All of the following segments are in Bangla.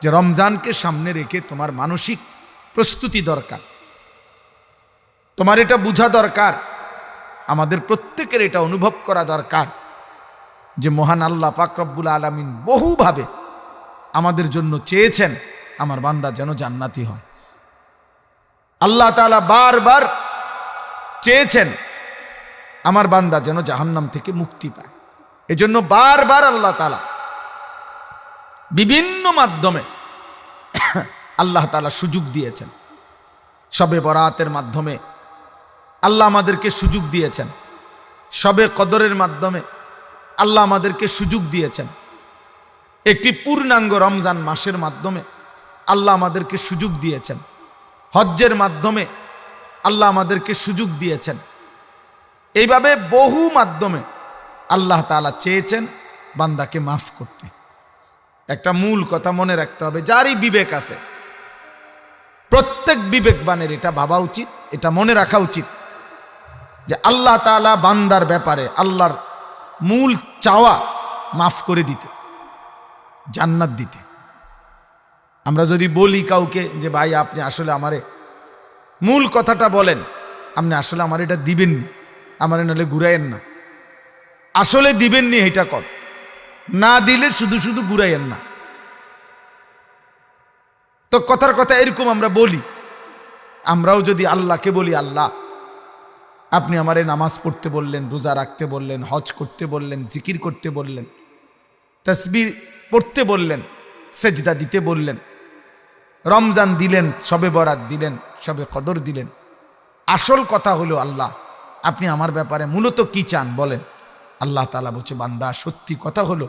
যে রমজানকে সামনে রেখে তোমার মানসিক প্রস্তুতি দরকার, তোমার এটা বোঝা দরকার, আমাদের প্রত্যেকের এটা অনুভব করা দরকার যে মহান আল্লাহ পাক রব্বুল আলামিন বহুভাবে আমাদের জন্য চেয়েছেন আমার বান্দা যেন জান্নাতি হয়। আল্লাহ তাআলা বারবার চেয়েছেন আমার বান্দা যেন জাহান্নাম থেকে মুক্তি পায়। এজন্য বারবার আল্লাহ তাআলা বিভিন্ন মাধ্যমে আল্লাহ তাআলা সুযোগ দিয়েছেন। শবে বরাতের মাধ্যমে আল্লাহ আমাদেরকে সুযোগ দিয়েছেন, শবে কদরের মাধ্যমে আল্লাহ আমাদেরকে সুযোগ দিয়েছেন, একটি পূর্ণাঙ্গ রমজান মাসের মাধ্যমে আল্লাহ আমাদেরকে সুযোগ দিয়েছেন, হজ্জের মাধ্যমে আল্লাহ আমাদেরকে সুযোগ দিয়েছেন। এইভাবে বহু মাধ্যমে আল্লাহ তাআলা চেয়েছেন বান্দাকে মাফ করতে। একটা মূল কথা মনে রাখতে হবে, যারই বিবেক আছে, প্রত্যেক বিবেকবানের এটা ভাবা উচিত, এটা মনে রাখা উচিত যে আল্লাহ তাআলা বান্দার ব্যাপারে আল্লাহর মূল চাওয়া মাফ করে দিতে, জান্নাত দিতে। আমরা যদি বলি কাউকে যে ভাই আপনি আসলে আমারে মূল কথাটা বলেন, আপনি আসলে আমার এটা দিবেননি, আমারে নাহলে ঘুরাইয়েন না, আসলে দিবেননি এটা কর, না দিলে শুধু শুধু ঘুরাইয়েন না। তো কথার কথা এরকম আমরা বলি। আমরাও যদি আল্লাহকে বলি আল্লাহ আপনি আমারে নামাজ পড়তে বললেন, রোজা রাখতে বললেন, হজ করতে বললেন, জিকির করতে বললেন, তাসবিহ পড়তে বললেন, সেজদা দিতে বললেন, রমজান দিলেন, শবে বরাত দিলেন, শবে কদর দিলেন। আসল কথা হলো আল্লাহ আপনি আমার ব্যাপারে মূলত কি চান বলেন। আল্লাহ তাআলা বলছে বান্দা সত্যি কথা হলো,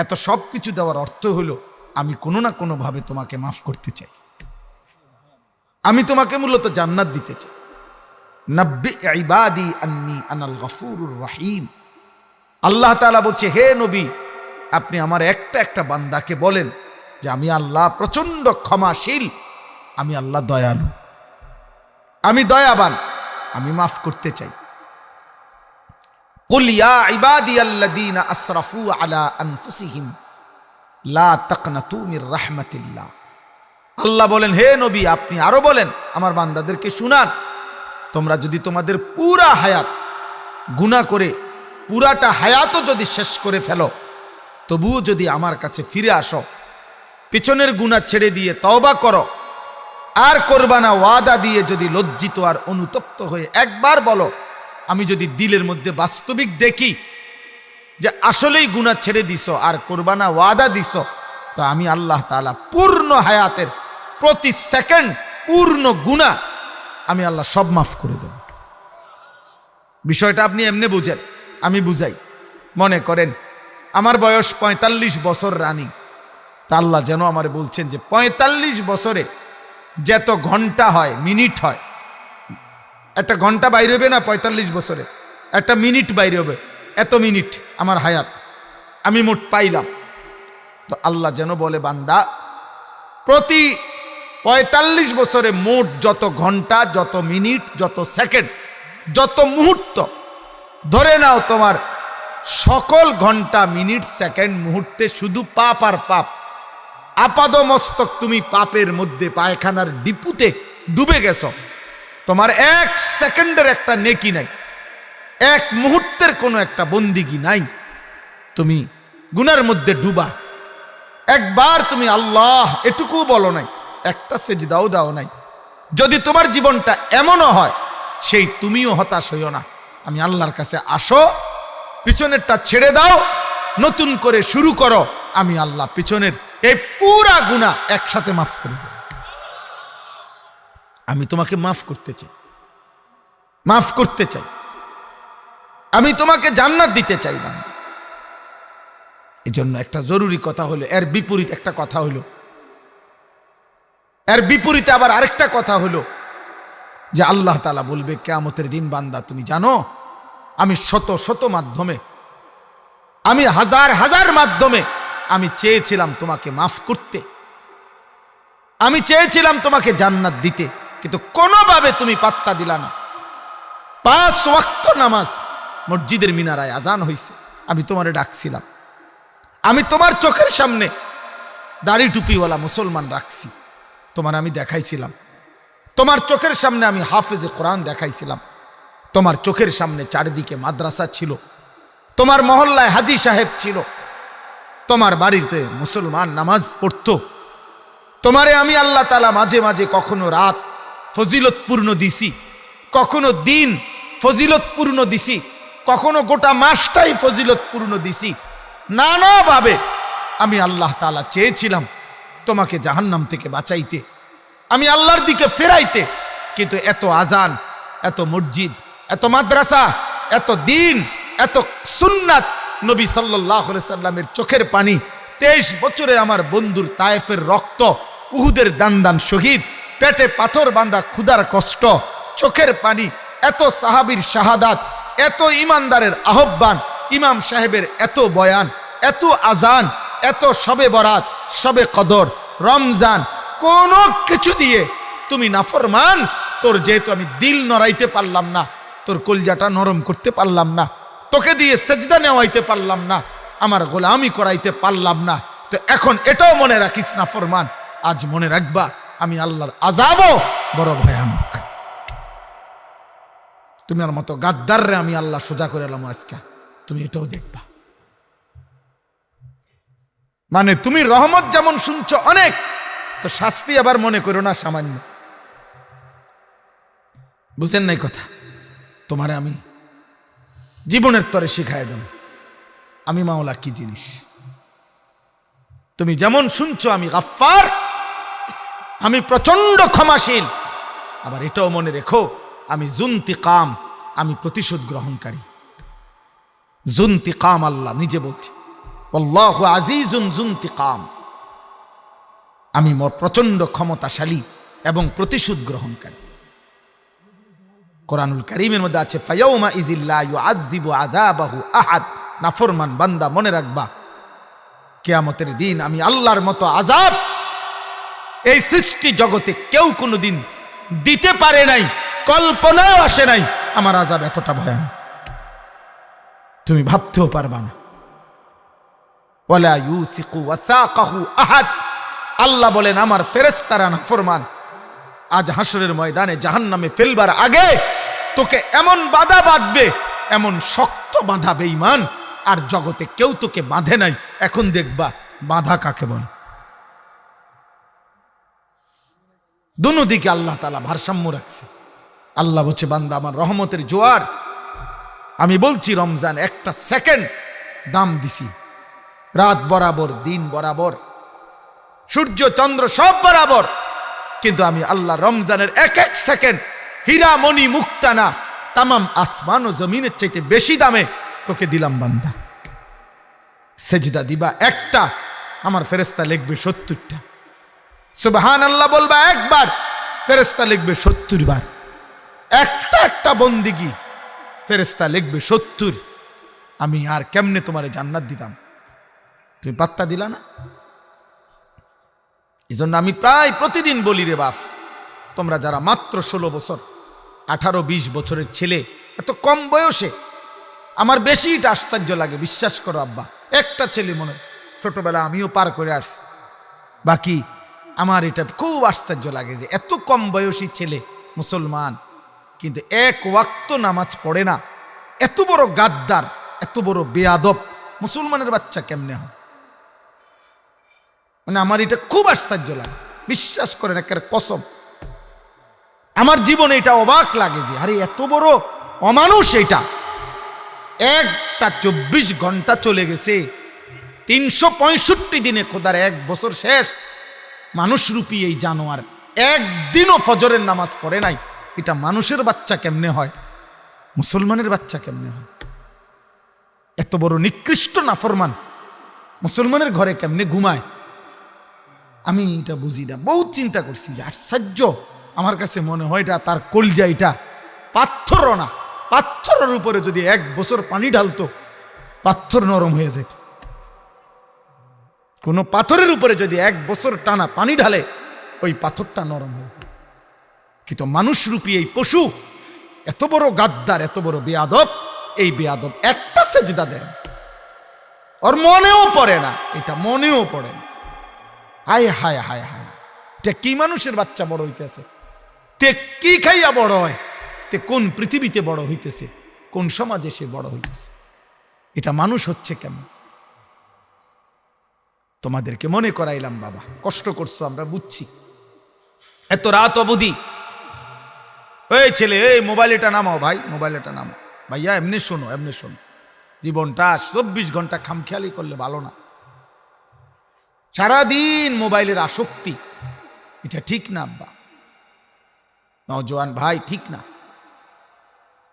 এত সব কিছু দেওয়ার অর্থ হলো আমি কোনো না কোনোভাবে তোমাকে মাফ করতে চাই, আমি তোমাকে মূলত জান্নাত দিতে চাই। নাব্বি ইবাদি আন্নী আনাল গফুরুর রহিম। আল্লাহ তাআলা বলছে হে নবী আপনি আমার একটা বান্দাকে বলেন যে আমি আল্লাহ প্রচন্ড ক্ষমাশীল, আমি আল্লাহ দয়ালু, আমি দয়াবান, আমি মাফ করতে চাই। কুল ইয়া ইবাদিয়াল্লাযীনা আসরাফু আলা আনফুসিহিম লা তাকনাতু মির রাহমাতিল্লাহ। আল্লাহ বলেন হে নবী আপনি আরো বলেন আমার বান্দাদেরকে শুনান, তোমরা যদি তোমাদের পুরা হায়াত গুনাহ করে পুরাটা হায়াতও যদি শেষ করে ফেলো, তবুও যদি আমার কাছে ফিরে আসো, পিছনের গুনাহ ছেড়ে দিয়ে তওবা করো, আর করবা না ওয়াদা দিয়ে যদি লজ্জিত আর অনুতপ্ত হয়ে একবার বলো, আমি যদি দিলের মধ্যে বাস্তবিক দেখি যে আসলেই গুনাহ ছেড়ে দিছো আর করবা না ওয়াদা দিছো, তো আমি আল্লাহ তাআলা পূর্ণ হায়াতের প্রতি সেকেন্ড পূর্ণ গুনাহ আমি আল্লাহ সব মাফ করে দেব। বিষয়টা আপনি এমনি বুঝেন, আমি বুঝাই। মনে করেন আমার বয়স ৪৫ বছর রানিং, তা আল্লাহ যেন আমারে বলছেন যে ৪৫ বছরে যত ঘন্টা হয় মিনিট হয়, একটা ঘন্টা বাইরে হবে না ৪৫ বছরে, একটা মিনিট বাইরে হবে, এত মিনিট আমার হায়াত আমি মোট পাইলাম। তো আল্লাহ যেন বলে বান্দা প্রতি ৪৫ বছরে মোট যত ঘন্টা, যত মিনিট, যত সেকেন্ড, যত মুহূর্ত, ধরে নাও তোমার সকল ঘন্টা, মিনিট, সেকেন্ড, মুহূর্তে শুধু পাপ আর পাপ, আপাদমস্তক তুমি পাপের মধ্যে পায়খানার ডিপুতে ডুবে গেছো, তোমার এক সেকেন্ডের একটা নেকি নাই, এক মুহূর্তের কোনো একটা বন্দিগি নাই, তুমি গুনার মধ্যে ডুবা। একবার তুমি আল্লাহ এটুকু বলো নাই, একটা সেজদাও দাও নাই। যদি তোমার জীবনটা এমনও হয়, সেই তুমিও হতাশ হইও না, আমি আল্লাহর কাছে আসো, পিছনেরটা ছেড়ে দাও, নতুন করে শুরু করো, আমি আল্লাহ পিছনের এই পুরা গুনাহ একসাথে মাফ করে দেব। আমি তোমাকে মাফ করতে চাই, মাফ করতে চাই, আমি তোমাকে জান্নাত দিতে চাই না। এই জন্য একটা জরুরি কথা হলো, এর বিপরীত একটা কথা হলো, এর বিপরীতে আবার আরেকটা কথা হলো যে আল্লাহ তাআলা বলবে কিয়ামতের দিন বান্দা তুমি জানো আমি শত শত মাধ্যমে, আমি হাজার হাজার মাধ্যমে আমি চেয়েছিলাম তোমাকে মাফ করতে, আমি চেয়েছিলাম তোমাকে জান্নাত দিতে, কিন্তু কোনোভাবে তুমি পাত্তা দিলা না। ৫ ওয়াক্ত নামাজ মসজিদের মিনারায় আজান হইছে, আমি তোমারে ডাকছিলাম, আমি তোমার চোখের সামনে দাড়ি টুপিওয়ালা মুসলমান রাখছি, তোমার আমি দেখাইছিলাম। তোমার চোখের সামনে আমি হাফেজে কোরআন দেখাইছিলাম। তোমার চোখের সামনে চারিদিকে মাদ্রাসা ছিল, তোমার মহল্লায় হাজি সাহেব ছিল, তোমার বাড়িতে মুসলমান নামাজ পড়তো। তোমারে আমি আল্লাহ তাআলা মাঝে মাঝে কখনো রাত ফজিলতপূর্ণ দিছি, কখনো দিন ফজিলতপূর্ণ দিছি, কখনো গোটা মাসটাই ফজিলতপূর্ণ দিছি। নানাভাবে আমি আল্লাহ তাআলা চেয়েছিলাম তোমাকে জাহান্নাম থেকে বাঁচাইতে, আমি আল্লাহর দিকে ফেরাইতে। কিন্তু এত আজান, এত মসজিদ, এত মাদ্রাসা, এত দিন, এত সুন্নাত, নবী সাল্লাল্লাহু আলাইহি সাল্লামের চোখের পানি, 23 বছরে আমার বন্ধুর তায়েফের রক্ত, উহুদের দান দান শহীদ, পেটে পাথর বাঁধা ক্ষুধার কষ্ট, চোখের পানি, এত সাহাবীর শাহাদাত, এত ইমানদারের আহ্বান, ইমাম সাহেবের এত বয়ান, এত আজান, এত শবে বরাত, শবে কদর, রমজান, কোন কিছু দিয়ে তুমি নাফরমান। তোর যেহেতু আমি দিল নড়াইতে পারলাম না, তোর কলজাটা নরম করতে পারলাম না, তোকে দিয়ে সেজদা নেওয়াইতে পারলাম না, আমার গোলামি করাইতে পারলাম না, তো এখন এটাও মনে রাখিস নাফরমান, আজ মনে রাখবা আমি আল্লাহর আযাবও বড় ভয়ানক। তুমি আর মতো গাদ্দাররে আমি আল্লাহ সোজা করে এলাম আজকে, তুমি এটাও দেখবা। মানে তুমি রহমত যেমন শুনছো অনেক, তো শাস্তি আবার মনে করো না সামান্য। বুঝেন নাই কথা? তোমারে আমি জীবনের তরে শিখাই দেব আমি মাওলা কি জিনিস। তুমি যেমন শুনছো আমি গাফফার, আমি প্রচন্ড ক্ষমাশীল, আবার এটাও মনে রেখো আমি যুনতিকাম, আমি প্রতিশোধ গ্রহণকারী। যুনতিকাম আল্লাহ নিজে বলছে, আল্লাহু আজিজুন যুনতিকাম, আমি মোর প্রচন্ড ক্ষমতাশালী এবং প্রতিশোধ গ্রহণকারী। কোরআনুল কারীমের মধ্যে আছে ফায়াউমা ইযিল্লা ইউআযযিবু আযাবাহু আহাদ, নাফরমান বান্দা মনে রাখবা কিয়ামতের দিন আমি আল্লাহর মতো আযাব এই সৃষ্টি জগতে কেউ কোনোদিন দিতে পারে নাই, কল্পনাও আসে নাই। আমার আযাব এতটা ভয়ানক তুমি ভাবতেও পারবা না। ওয়ালা ইউসিকু ওয়াসাকাহু আহাদ, আল্লাহ বলেন আমার ফেরেশতারা নাফরমান আজ হাসরের ময়দানে জাহান্নামে ফেলবার আগে তোকে এমন বাধা বাঁধবে, এমন শক্ত বাঁধা বেঈমান, আর জগতে কেউ তোকে বাঁধে নাই। এখন দেখবা বাধা কাকে বলে। দুনো দিকে আল্লাহ তাআলা ভারসাম্য রাখছে। আল্লাহ বলছে বান্দা আমার রহমতের জোয়ার, আমি বলছি রমজান একটা সেকেন্ড দাম দিছি, রাত বরাবর, দিন বরাবর, সূর্য চন্দ্র সব বরাবর, কিন্তু আমি আল্লাহ রমজানের এক এক সেকেন্ড হীরা মণি মুক্তানা তামাম আসমান ও জমিনের চাইতে বেশি দামে তোকে দিলাম বান্দা। সেজদা দিবা একটা, আমার ফেরেশতা লিখবে 70টা। সুবহানাল্লাহ বলবা একবার, ফেরেশতা লিখবে 70 বার। একটা একটা বন্দিগি ফেরেশতা লিখবে 70। আমি আর কেমনে তোমারে জান্নাত দিতাম, তুমি পাত্তা দিলা না। এই জন্য আমি প্রায় প্রতিদিন বলি রে বাপ, তোমরা যারা মাত্র 16 বছর, 18-20 বছরের ছেলে, এত কম বয়সে, আমার বেশি এটা আশ্চর্য লাগে, বিশ্বাস করো আব্বা। একটা ছেলে মনে ছোটবেলা আমিও পার করে আসছি, বাকি আমার এটা খুব আশ্চর্য লাগে যে এত কম বয়সী ছেলে মুসলমান, কিন্তু এক ওয়াক্ত নামাজ পড়ে না। এত বড় গাদ্দার, এত বড় বেয়াদব মুসলমানের বাচ্চা কেমনে হয়? মানে আমার এটা খুব আশ্চর্য লাগে, বিশ্বাস করেন একের কসম। আমার জীবনে এটা অবাক লাগে যে আরে এত বড় অমানুষ। এটা একটা 24 ঘন্টা চলে গেছে, 365 দিনে খোদার 1 বছর শেষ। মানুষরূপী এই জানোয়ার একদিনও ফজরের নামাজ পড়ে নাই। এটা মানুষের বাচ্চা কেমনে হয়, মুসলমানের বাচ্চা কেমনে হয়? এত বড় নিকৃষ্ট নাফরমান মুসলমানের ঘরে কেমনে ঘুমায়? আমি এটা বুঝি না, বহুত চিন্তা করছি যে আশ্চর্য। আমার কাছে মনে হয় এটা তার কলজা, এটা পাথর না, পাথরের উপরে যদি 1 বছর পানি ঢালতো পাথর নরম হয়ে যেত। কোন পাথরের উপরে যদি 1 বছর টানা পানি ঢালে ওই পাথরটা নরম হয়ে যায়। কিন্তু মানুষরূপী এই পশু এত বড় গাদ্দার, এত বড় বেয়াদব, এই বেয়াদব একটা সেজদা দেন ওর মনেও পড়ে না, এটা মনেও পড়ে না। হায় হায় হায় হায়, তে কি মানুষের বাচ্চা বড় হইতেছে, তে কি খাইয়া বড় হয়, তে কোন পৃথিবীতে বড় হইতেছে, কোন সমাজে সে বড় হইতেছে, এটা মানুষ হচ্ছে কেমন? তোমাদেরকে মনে করাইলাম বাবা, কষ্ট করছো আমরা বুঝছি, এত রাত অবধি। এই ছেলে, এই মোবাইলটা নামাও ভাই, মোবাইলটা নামাও ভাইয়া, এমনি শোনো, এমনি শোনো। জীবনটা 24 ঘন্টা খামখেয়ালি করলে ভালো না। সারাদিন মোবাইলের আসক্তি, এটা ঠিক না আব্বা, নওজোয়ান ভাই, ঠিক না।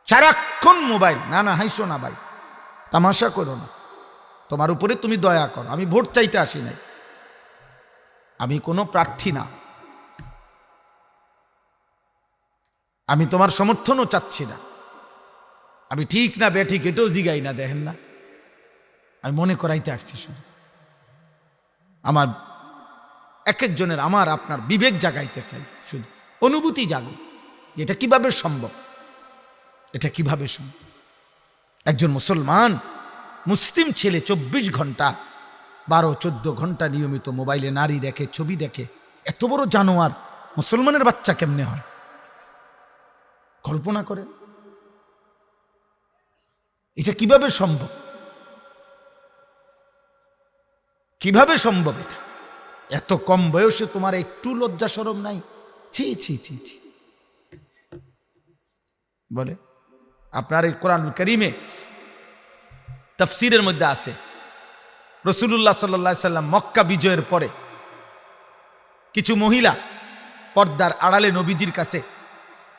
সারাক্ষণ মোবাইল, না না, হাইসো না ভাই, তামাশা করো না। তোমার উপরে তুমি দয়া করো। আমি ভোট চাইতে আসি নাই, আমি কোনো প্রার্থী না, আমি তোমার সমর্থনও চাচ্ছি না, আমি ঠিক না বেঠিক এটাও জিগাই না, দেখেন না, আমি মনে করাইতে আসছি শুধু। আমার এক একজনের, আমার আপনার বিবেক জাগাইতে চাই, শুধু অনুভূতি জাগুক, এটা কিভাবে সম্ভব, এটা কিভাবে সম্ভব। একজন মুসলমান মুসলিম ছেলে 24 ঘন্টা 12-14 ঘন্টা নিয়মিত মোবাইলে নারী দেখে, ছবি দেখে, এত বড় জানোয়ার মুসলমানের বাচ্চা কেমনে হয়? কল্পনা করে, এটা কিভাবে সম্ভব, কিভাবে সম্ভব? এটা এত কম বয়সে তোমার একটু লজ্জা শরম নাই? ছি ছি ছি ছি। বলে আপনার এই কোরআনুল কারীমে তাফসীরের মধ্যে আছে, রাসূলুল্লাহ সাল্লাল্লাহু আলাইহি সাল্লাম মক্কা বিজয়ের পরে কিছু মহিলা পর্দার আড়ালে নবীজির কাছে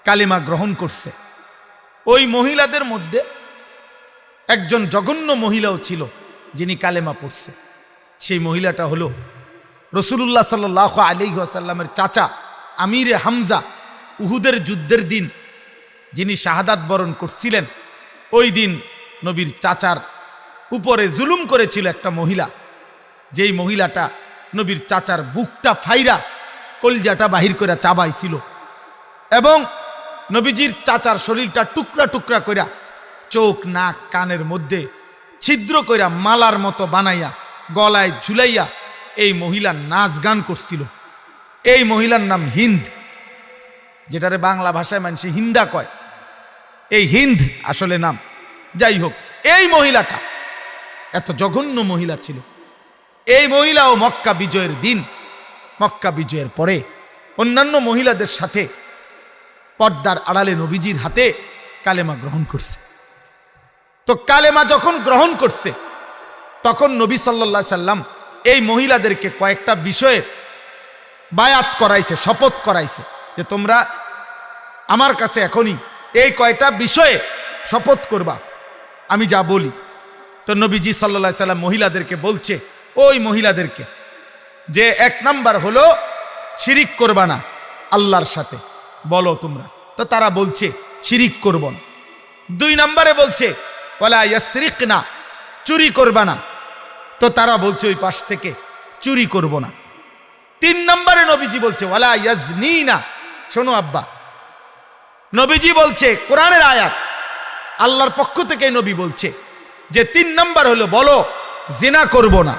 কালেমা গ্রহণ করছে। ওই মহিলাদের মধ্যে একজন জঘন্য মহিলাও ছিল যিনি কালেমা পড়ছে। সেই মহিলাটা হলো রাসূলুল্লাহ সাল্লাল্লাহু আলাইহি ওয়াসাল্লামের চাচা আমিরে হামজা। উহুদের যুদ্ধের দিন যিনি শাহাদাত বরণ করছিলেন, ওই দিন নবীর চাচার উপরে জুলুম করেছিল একটা মহিলা, যেই মহিলাটা নবীর চাচার বুকটা ফাইরা কলজাটা বাহির করে চাবাইছিল এবং নবীজির চাচার শরীরটা টুকরা টুকরা কইরা চোখ নাক কানের মধ্যে ছিদ্র কইরা মালার মতো বানাইয়া গলায় ঝুলাইয়া এই মহিলা নাচ গান করছিল। এই মহিলার নাম হিন্দ, যেটারে বাংলা ভাষায় মানুষ হিন্দা কয়, এই হিন্দ আসলে নাম। যাই হোক, এই মহিলাটা এত জঘন্য মহিলা ছিল। এই মহিলাও মক্কা বিজয়ের দিন, মক্কা বিজয়ের পরে অন্যান্য মহিলাদের সাথে পর্দার আড়ালে নবীজির হাতে কালেমা গ্রহণ করছে। তো কালেমা যখন গ্রহণ করছে, তখন নবী সাল্লাল্লাহু আলাইহি সাল্লাম এই মহিলাদেরকে কয়েকটা বিষয়ে বায়াত করাইছে, শপথ করাইছে যে তোমরা আমার কাছে এখনই এই কয়টা বিষয়ে শপথ করবা, আমি যা বলি। তো নবীজি সাল্লাল্লাহু আলাইহি সাল্লাম মহিলাদেরকে বলছে, ওই মহিলাদেরকে, যে 1 নাম্বার হলো শিরিক করবা না আল্লাহর সাথে, বলো তোমরা। তো তারা বলছে শিরিক করব না। 2 নাম্বারে বলছে ওয়ালা ইয়াসরিকনা, চুরি করবা না। তো তারা বলছে ওই পাশ থেকে চুরি করব না। 3 নাম্বারে নবীজি বলছে ওয়ালা ইয়াজনিনা। শোনো আব্বা, নবীজি বলছে, কোরআনের আয়াত, আল্লাহর পক্ষ থেকে নবী বলছে যে 3 নাম্বার হলো বলো জিনা করব না,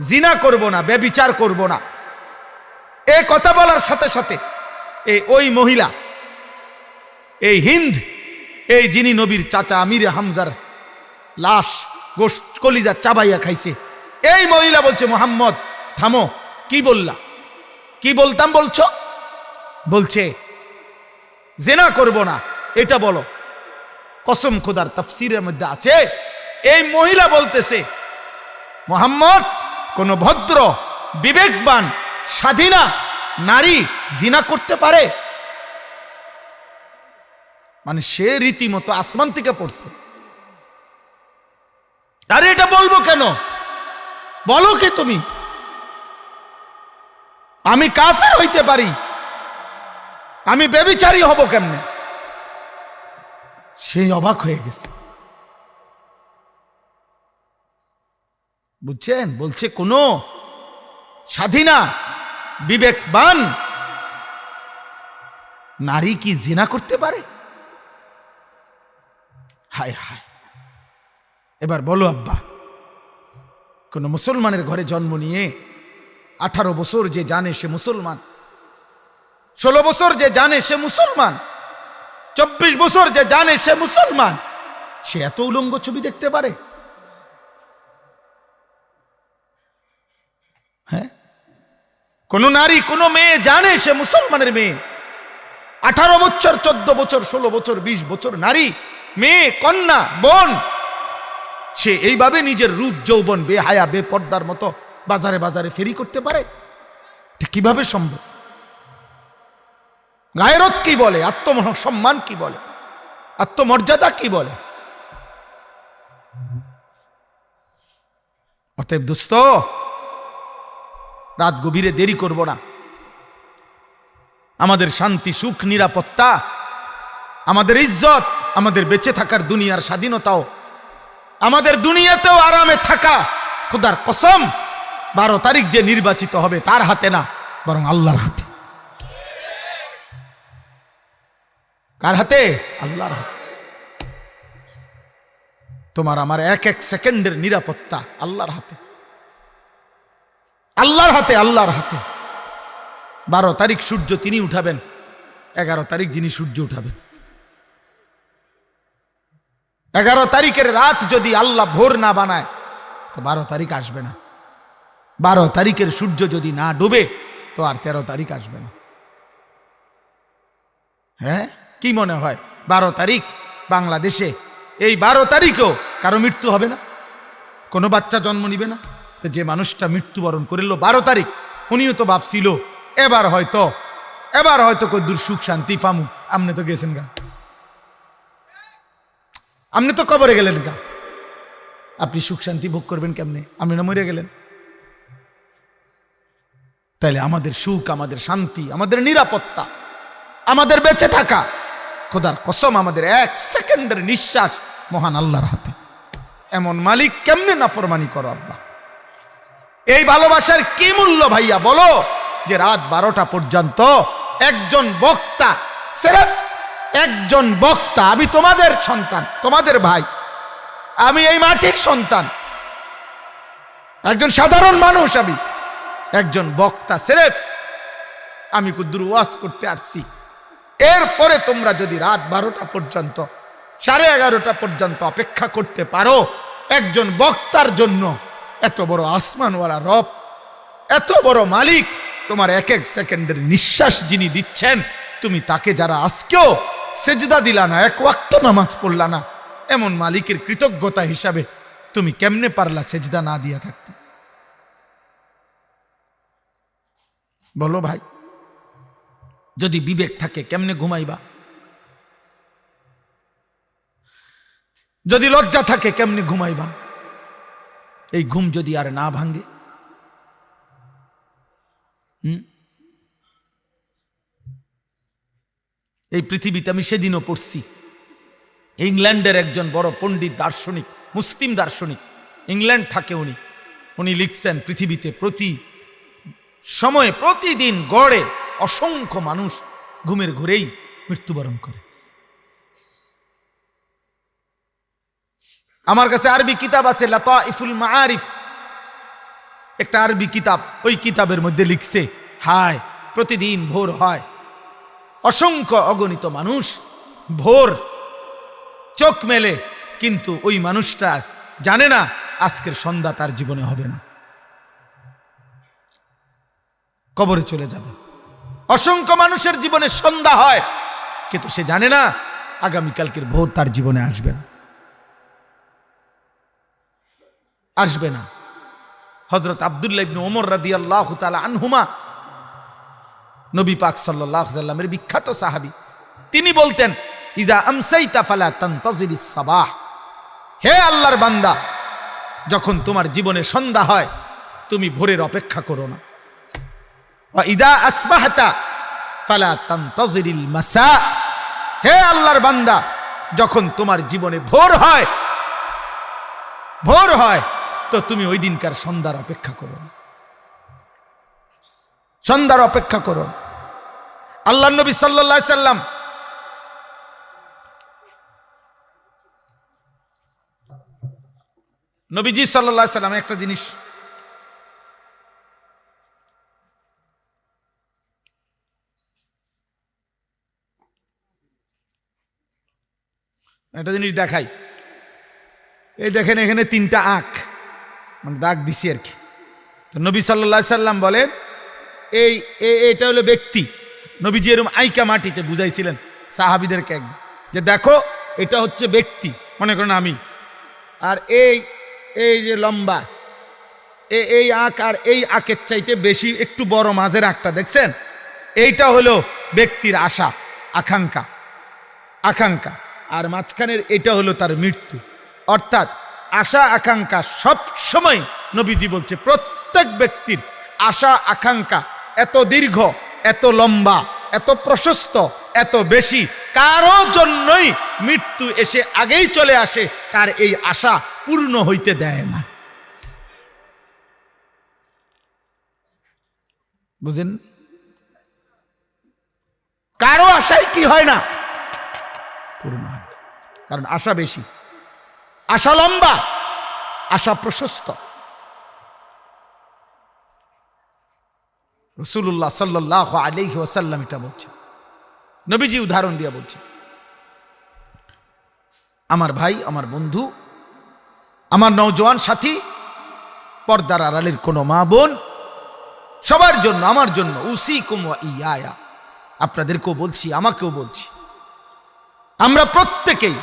জিনা করব না, ব্যভিচার করব না। এই কথা বলার সাথে সাথে ওই মহিলা, এই হিন্দ, এই যিনি নবীর চাচা আমিরে হামজার লাশ গোশত কলিজা চাবাইয়া খাইছে, এই মহিলা বলছে, মুহাম্মদ থামো, কি বললা, কি বলতাম বলছো? বলছে জিনা করব না, এটা বলো। কসম খোদার, তাফসীরের মধ্যে আছে, এই মহিলা বলতেছে, মুহাম্মদ কোন ভদ্র বিবেকবান স্বাধীনা নারী জিনা করতে পারে? মানে সে রীতিমতো আসমান থেকে পড়ছে। আরে এটা বলবো কেন, বলো কে তুমি? আমি কাফের হইতে পারি, আমি ব্যভিচারী হব কেমনে? সেই অবাক হয়ে গেছে, বুঝছেন? বলছে কোন স্বাধীনা বিবেকবান নারী কি জিনা করতে পারে? হায় হায়। এবার বলো আব্বা, কোন মুসলমানের ঘরে জন্ম নিয়ে 18 বছর যে জানে সে মুসলমান, 16 বছর যে জানে সে মুসলমান, 24 বছর যে জানে সে মুসলমান, সে এত উলঙ্গ ছবি দেখতে পারে? হ্যাঁ, কোন নারী কোন মেয়ে জানে সে মুসলমানের মেয়ে, 18 বছর 14 বছর 16 বছর 20 বছর নারী, মেয়ে, কন্যা, বোন, সে এইভাবে নিজের রূপ যৌবন বেহায়া বেপর্দার মতো বাজারে বাজারে ফেরি করতে পারে? কিভাবে সম্ভব? গায়রত কি বলে, আত্মসম্মান কি বলে, আত্মমর্যাদা কি বলে? অতএব দোস্ত, রাত গভীরে দেরি করব না। আমাদের শান্তি, সুখ, নিরাপত্তা, আমাদের ইজ্জত, আমাদের বেঁচে থাকার দুনিয়ার স্বাধীনতাও, আমাদের দুনিয়াতেও আরামে থাকা, খোদার কসম 12 তারিখ যে নির্বাচিত হবে তার হাতে না, বরং আল্লাহর হাতে। কার হাতে? আল্লাহর হাতে। তোমার আমার এক এক সেকেন্ডের নিরাপত্তা আল্লাহর হাতে, আল্লাহর হাতে, আল্লাহর হাতে। 12 তারিখ সূর্য তিনি উঠাবেন, 11 তারিখ যিনি সূর্য উঠাবেন। 11 তারিখের রাত যদি আল্লাহ ভোর না বানায় তো 12 তারিখ আসবে না। 12 তারিখের সূর্য যদি না ডুবে তো আর 13 তারিখ আসবে না। হ্যাঁ, কি মনে হয় 12 তারিখ বাংলাদেশে, এই 12 তারিখও কারো মৃত্যু হবে না? কোনো বাচ্চা জন্ম নিবে না? তো যে মানুষটা মৃত্যুবরণ করিল 12 তারিখ, উনিও তো ভাবছিল এবার হয়তো কদ্দুর সুখ শান্তি পামু। আপনি তো গেছেন গা, আপনি তো কবরে গেলেন গা, আপনি সুখ শান্তি ভোগ করবেন কেমনে? আপনি না মরে গেলেন। তাইলে আমাদের সুখ, আমাদের শান্তি, আমাদের নিরাপত্তা, আমাদের বেঁচে থাকা, খোদার কসম আমাদের এক সেকেন্ডের নিঃশ্বাস মহান আল্লাহর হাতে। এমন মালিক কেমনে নাফরমানি করো আব্বা? এই ভালোবাসার কি মূল্য ভাইয়া বলো, যে রাত 12টা পর্যন্ত একজন বক্তা, সির্ফ একজন বক্তা, আমি তোমাদের সন্তান, তোমাদের ভাই, আমি এই মাটির সন্তান, একজন সাধারণ মানুষ, আমি একজন বক্তা, সির্ফ আমি কুদ্দুর ওয়াজ করতে আসছি। এরপরে তোমরা যদি রাত 12টা পর্যন্ত, 11:30 পর্যন্ত অপেক্ষা করতে পারো একজন বক্তার জন্য, এত বড় আসমানওয়ালা রব, এত বড় মালিক, তোমার এক এক সেকেন্ডের নিঃশ্বাস যিনি দিচ্ছেন, তুমি তাকে যারা আজকেও সেজদা দিলা না, এক ওয়াক্ত নামাজ পড়লা না, এমন মালিকের কৃতজ্ঞতা হিসাবে তুমি কেমনে পারলা সেজদা না দিয়া থাকতে? বলো ভাই, যদি বিবেক থাকে কেমনে ঘুমাইবা? যদি লজ্জা থাকে কেমনে ঘুমাইবা? এই ঘুম যদি আর না ভাঙে, এই পৃথিবীতে আমি সেদিনও পড়ছি, ইংল্যান্ডের একজন বড় পণ্ডিত, দার্শনিক, মুসলিম দার্শনিক, ইংল্যান্ড থাকে উনি লিখছেন, পৃথিবীতে প্রতি সময়ে প্রতিদিন গড়ে অসংখ্য মানুষ ঘুমের ঘোরেই মৃত্যুবরণ করে। আমার কাছে আরবি কিতাব আছে, লাতাইফুল মাআরিফ, একটা আরবি কিতাব, ওই কিতাবের মধ্যে লিখছে, হায় প্রতিদিন ভোর হয়, অসংখ্য অগণিত মানুষ ভোর চোখ মেলে, কিন্তু ওই মানুষটা জানে না আজকের সন্ধ্যা তার জীবনে হবে না, কবরে চলে যাবে। অসংখ্য মানুষের জীবনে সন্ধ্যা হয়, কিন্তু সে জানে না আগামীকালকের ভোর তার জীবনে আসবে না, আসবে না। হযরত আব্দুল্লাহ ইবনে ওমর রাদিয়াল্লাহু তাআলা আনহুমা, নবী পাক সাল্লাল্লাহু আলাইহি ওয়াসাল্লামের বিখ্যাত সাহাবী, তিনি বলতেন, ইজা আমসাইতা ফালা তানতাজিরিস সাবাহ, হে আল্লাহর বান্দা, যখন তোমার জীবনে সন্ধ্যা হয় তুমি ভোরের অপেক্ষা করো না। ওয়া ইজা আসবাহতা ফালা তানতাজিরিল মাসা, হে আল্লাহর বান্দা, যখন তোমার জীবনে ভোর হয় তো তুমি ওই দিনকার সন্ধ্যার অপেক্ষা করো, সন্ধ্যার অপেক্ষা করো। আল্লাহর নবী সাল্লাল্লাহু আলাইহি সাল্লাম নবীজি সাল্লাল্লাহু আলাইহি সাল্লাম একটা জিনিস একটা জিনিস দেখাই, এই দেখেন এখানে 3টা আঁখ, মানে দাগ দিছি আর কি। তো নবী সাল্লাল্লাহু আলাইহি সাল্লাম বলেন এটা হলো ব্যক্তি। নবীজি এরকম আইকা মাটিতে বুঝাইছিলেন সাহাবীদেরকে একদিন যে দেখো এটা হচ্ছে ব্যক্তি, মনে করেন আমি, আর এই যে লম্বা এই আঁক আর এই আঁকের চাইতে বেশি একটু বড় মাঝের আঁকটা দেখছেন, এইটা হলো ব্যক্তির আশা আকাঙ্ক্ষা, আর মাঝখানের এটা হলো তার মৃত্যু। অর্থাৎ আশা আকাঙ্ক্ষা সব সময় নবীজি বলছে প্রত্যেক ব্যক্তির আশা আকাঙ্ক্ষা এত দীর্ঘ, এত লম্বা, এত প্রশস্ত, এত বেশি, কারো জন্যই মৃত্যু এসে আগেই চলে আসে, তার এই আশা পূর্ণ হইতে দেয় না। বুঝেন? কারো আশাই কি হয় না, পূর্ণ হয়, কারণ আশা বেশি, আশা লম্বা, আশা প্রশস্ত। রাসূলুল্লাহ সাল্লাল্লাহু আলাইহি ওয়াসাল্লাম এটা বলছেন, নবীজি উদাহরণ দিয়ে বলছেন। আমার ভাই, আমার বন্ধু, আমার নওজোয়ান সাথী, পর্দার আড়ালের কোনো মা বোন, সবার জন্য, আমার জন্য, উসিকুম ওয়া ইয়ায়া, আপনাদেরকেও বলছি, আমাকেও বলছি, আমরা প্রত্যেকেই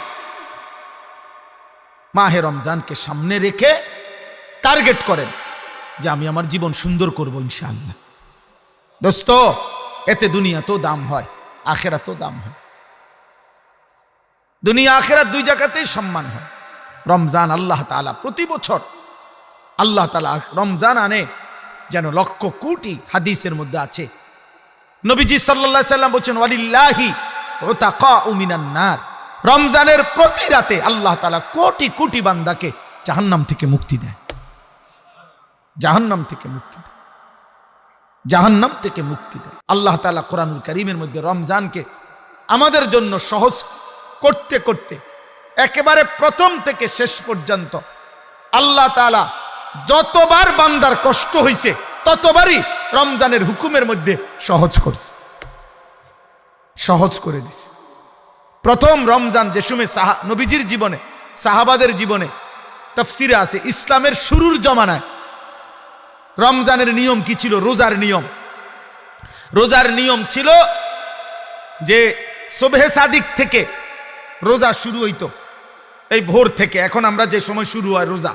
মাহে রমজানকে সামনে রেখে টার্গেট করেন যে আমি আমার জীবন সুন্দর করব ইনশাআল্লাহ। দোস্ত, এতে দুনিয়াতেও দাম হয়, আখেরাতেও দাম হয়। দুনিয়া আখেরাত দুই জায়গাতেই সম্মান হয়। রমজান আল্লাহ তাআলা প্রতি বছর আল্লাহ তাআলা রমজান আনে যেন লক্ষ কোটি, হাদিসের মধ্যে আছে নবীজি সাল্লাল্লাহু আলাইহি সাল্লাম বলেছেন ওয়ালিল্লাহি উতাকাউ মিনান নার, রমজানের প্রতি রাতে আল্লাহ তাআলা কোটি কোটি বান্দাকে জাহান্নাম থেকে মুক্তি দেয়, জাহান্নাম থেকে মুক্তি দেয়, জাহান্নাম থেকে মুক্তি দেয়। আল্লাহ তাআলা কোরআনুল কারীমের মধ্যে রমজানকে আমাদের জন্য সহজ করতে করতে একেবারে প্রথম থেকে শেষ পর্যন্ত আল্লাহ তাআলা যতবার বান্দার কষ্ট হয়েছে ততবারই রমজানের হুকুমের মধ্যে সহজ করছে, সহজ করে দিছে। প্রথম রমজান যে সময় নবীজির জীবনে, সাহাবাদের জীবনে, তাফসিরে আছে ইসলামের শুরুর জমানায় রমজানের নিয়ম কি ছিল? রোজার নিয়ম ছিল যে সুবহে সাদিক থেকে রোজা শুরু হইতো, এই ভোর থেকে। এখন আমরা যে সময় শুরু হয় রোজা,